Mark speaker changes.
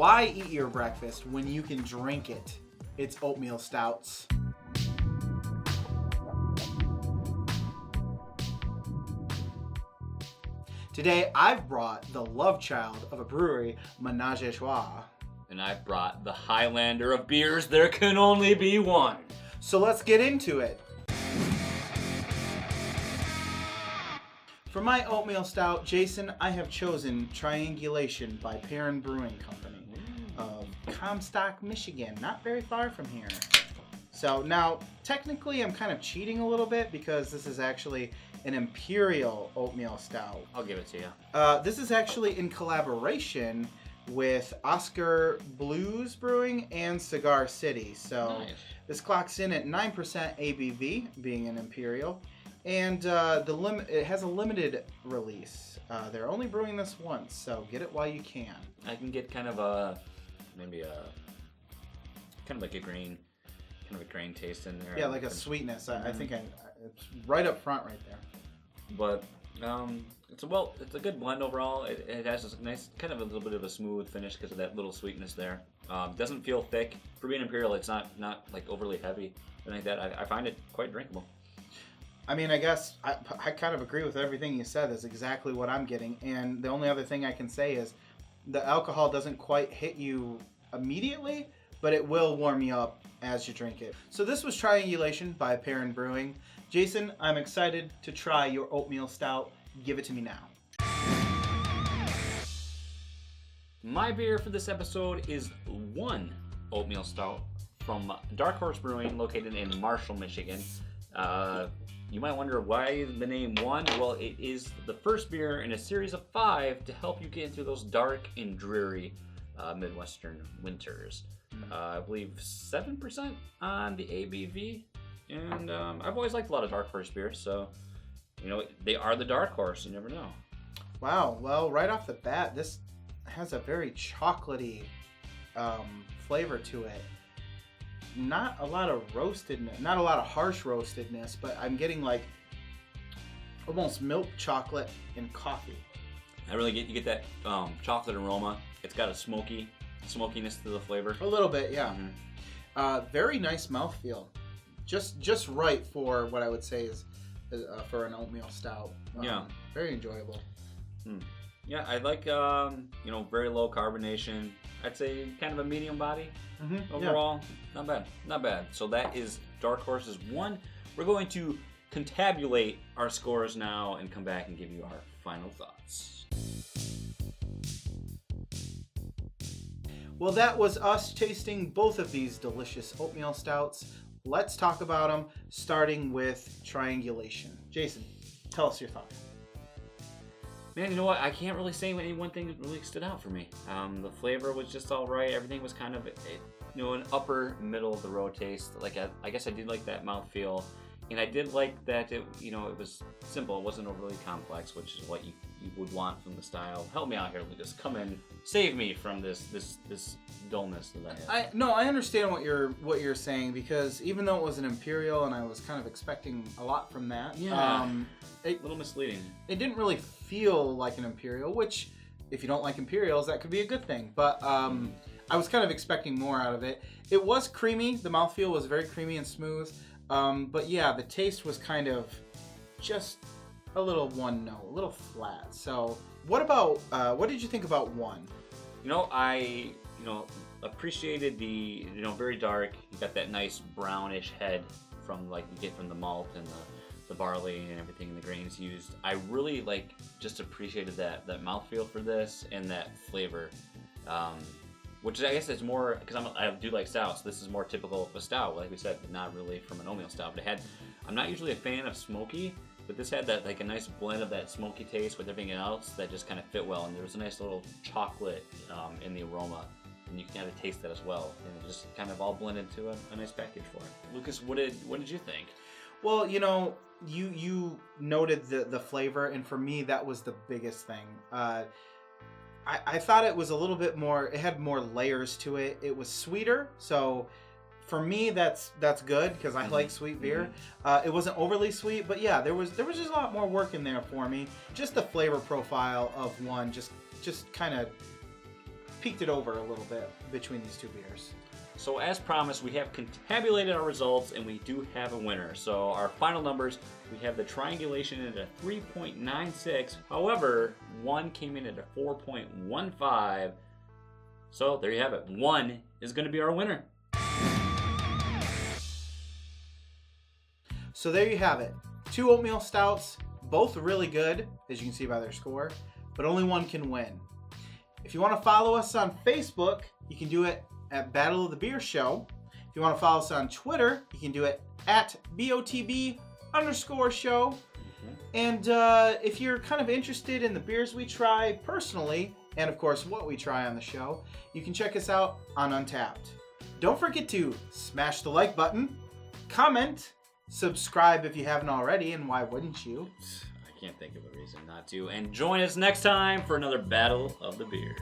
Speaker 1: Why eat your breakfast when you can drink it? It's oatmeal stouts. Today, I've brought the love child of a brewery, Ménage.
Speaker 2: And I've brought the Highlander of beers. There can only be one.
Speaker 1: So let's get into it. For my oatmeal stout, Jason, I have chosen Triangulation by Perrin Brewing Company of Comstock, Michigan. Not very far from here. So now, technically, I'm kind of cheating a little bit because this is actually an Imperial oatmeal stout.
Speaker 2: I'll give it to you.
Speaker 1: This is actually in collaboration with Oscar Blues Brewing and Cigar City. So
Speaker 2: Nice.
Speaker 1: This clocks in at 9% ABV, being an Imperial. And it has a limited release. They're only brewing this once, so get it while you can.
Speaker 2: I can get kind of a grain taste in there.
Speaker 1: Yeah, like a sweetness. I think it's right up front right there.
Speaker 2: But it's a good blend overall. It has a nice, kind of a little bit of a smooth finish because of that little sweetness there. Doesn't feel thick. For being Imperial, it's not like overly heavy or like that. I find it quite drinkable.
Speaker 1: I mean, I guess I kind of agree with everything you said. That's exactly what I'm getting. And the only other thing I can say is the alcohol doesn't quite hit you immediately, but it will warm you up as you drink it. So this was Triangulation by Perrin Brewing. Jason, I'm excited to try your oatmeal stout. Give it to me now.
Speaker 2: My beer for this episode is one oatmeal stout from Dark Horse Brewing, located in Marshall, Michigan. You might wonder why the name one. Well, it is the first beer in a series of 5 to help you get into those dark and dreary Midwestern winters. I believe 7% on the ABV, and I've always liked a lot of Dark Horse beers, so they are the Dark Horse. You never know.
Speaker 1: Wow. Well, right off the bat, this has a very chocolatey flavor to it. Not a lot of roastedness, not a lot of harsh roastedness, but I'm getting like almost milk chocolate and coffee. You get that chocolate aroma. It's got a smokiness to the flavor. A little bit, yeah. Very nice mouthfeel. Just right for what I would say is for an oatmeal stout.
Speaker 2: Yeah.
Speaker 1: Very enjoyable.
Speaker 2: Yeah, I like very low carbonation. I'd say kind of a medium body overall. Yeah. Not bad. So that is Dark Horse's 1. We're going to contabulate our scores now and come back and give you our final thoughts.
Speaker 1: Well, that was us tasting both of these delicious oatmeal stouts. Let's talk about them, starting with Triangulation. Jason, tell us your thoughts.
Speaker 2: Man, you know what? I can't really say any one thing that really stood out for me. The flavor was just all right. Everything was kind of, an upper middle of the road taste. Like I guess I did like that mouthfeel, and I did like that it was simple. It wasn't overly complex, which is what you would want from the style. Help me out here, Lucas. Come in, save me from this dullness that I have.
Speaker 1: I understand what you're saying, because even though it was an Imperial and I was kind of expecting a lot from that,
Speaker 2: a little misleading.
Speaker 1: It didn't really feel like an Imperial, which if you don't like Imperials, that could be a good thing. But I was kind of expecting more out of it. It was creamy. The mouthfeel was very creamy and smooth. But yeah, the taste was kind of just a little a little flat. So what did you think about 1?
Speaker 2: I appreciated the very dark. You got that nice brownish head from you get from the malt and the barley and everything, and the grains used. I really just appreciated that mouthfeel for this and that flavor, which I guess is more because I do like stouts. This is more typical of a stout, like we said, but not really from an oatmeal stout. But I'm not usually a fan of smoky, but this had that a nice blend of that smoky taste with everything else that just kind of fit well, and there was a nice little chocolate in the aroma, and you can kind of taste that as well, and it just kind of all blended into a nice package for it. Lucas, what did you think?
Speaker 1: Well, you noted the flavor, and for me, that was the biggest thing. I thought it was a little bit more, it had more layers to it. It was sweeter, so for me, that's good, because I like sweet beer. It wasn't overly sweet, but yeah, there was just a lot more work in there for me. Just the flavor profile of 1 just kind of peaked it over a little bit between these two beers.
Speaker 2: So as promised, we have confabulated our results and we do have a winner. So our final numbers, we have the triangulation at a 3.96. However, one came in at a 4.15. So there you have it. One is going to be our winner.
Speaker 1: So there you have it. 2 oatmeal stouts, both really good, as you can see by their score, but only one can win. If you want to follow us on Facebook, you can do it at Battle of the Beer Show. If you want to follow us on Twitter, you can do it at BOTB_show. And if you're kind of interested in the beers we try personally, and of course what we try on the show, you can check us out on Untapped. Don't forget to smash the like button, comment, subscribe if you haven't already, and why wouldn't you?
Speaker 2: I can't think of a reason not to. And join us next time for another Battle of the Beer.